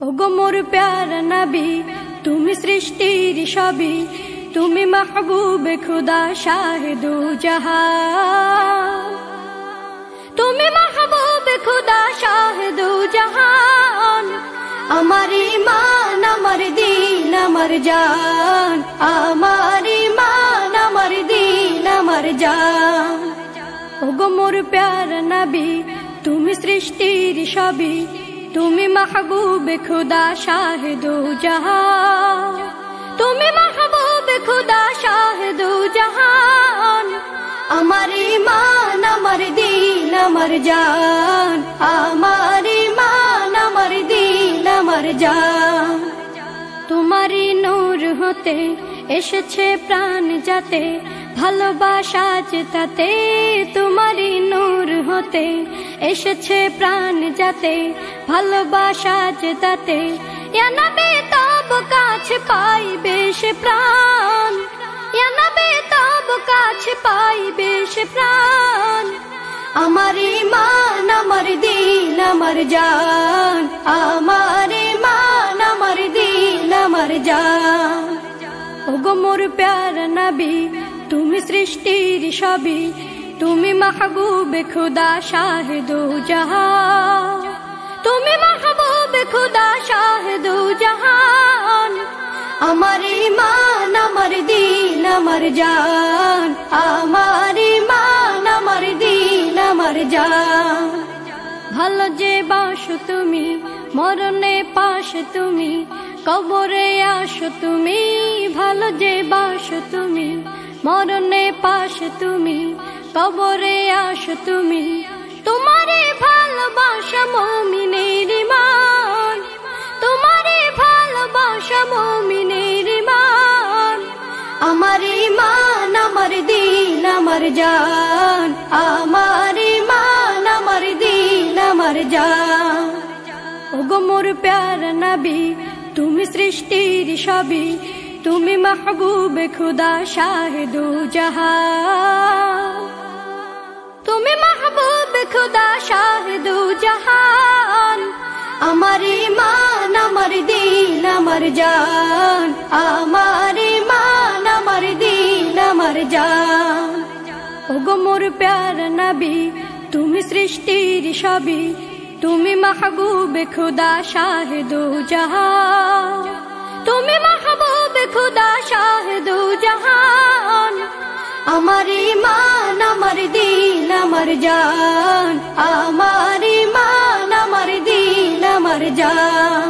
ওগো মোর প্যারা নবী, তুমি সৃষ্টির সবই, তুমি মাহবুবে খুদা শাহিদু জাহান, তুমি মাহবুবে খুদা শাহিদু জাহান। আমার ঈমান, আমার দিন, আমার জান, আমার ঈমান, আমার দিন, আমার জান। ওগো মোর প্যারা নবী, তুমি সৃষ্টির সবই, তুমি মাহবুবে খুদা শাহিদু জাহান, তুমি মাহবুবে খুদা শাহিদু জাহান। আমার ঈমান, আমার দিন, আমার জান, আমার ঈমান, আমার দিন, আমার জান। তোমারই নূর হতে এসেছে প্রাণ যাতে, ভালোবাসা তাতে। তোমারই নূর হতে এসেছে প্রাণ যাতে, ভালোবাসা তাতে। ইয়া নবী তব কাছে পাইবে সে প্রাণ, ইয়া নবী তব কাছে পাইবে সে প্রাণ। আমার ঈমান, আমার দিন, আমার জান, আমার ঈমান, আমার দিন, আমার জান। ওগো মোর প্যারা নবী, তুমি সৃষ্টির সবই, তুমি মাহবুবে খুদা শাহিদু জাহান, তুমি মাহবুবে খুদা শাহিদু জাহান। আমার ঈমান, আমার দিন, আমার জান, আমার ঈমান, আমার দিন, আমার জান। ভালো যে বাসো তুমি, মরণে পাশে তুমি, কবরে আসো তুমি। ভালো যে বাসো তুমি, মরণে পাশে তুমি, কবরে আসো তুমি। তোমারে ভালোবাসা মুমিনের ঈমান, তোমারে ভালোবাসা মুমিনের ঈমান। আমার ঈমান, আমার দিন, আমার জান, আমার ঈমান, আমার দিন, আমার জান। ওগো মোর প্যারা নবী, তুমি সৃষ্টির সবই, তুমি মাহবুবে খুদা শাহিদু জাহান, তুমি মাহবুবে খুদা শাহিদু জাহান। আমার ঈমান, আমার দিন, আমার জান, আমার ঈমান, আমার দিন, আমার জান। ওগো মোর প্যারা নবী, তুমি সৃষ্টির সবই, তুমি মাহবুবে খুদা শাহিদু জাহান, তুমি মাহবুবে খুদা শাহিদু জাহান। আমার ঈমান, আমার দিন, আমার জান, আমার ঈমান, আমার দিন, আমার জান।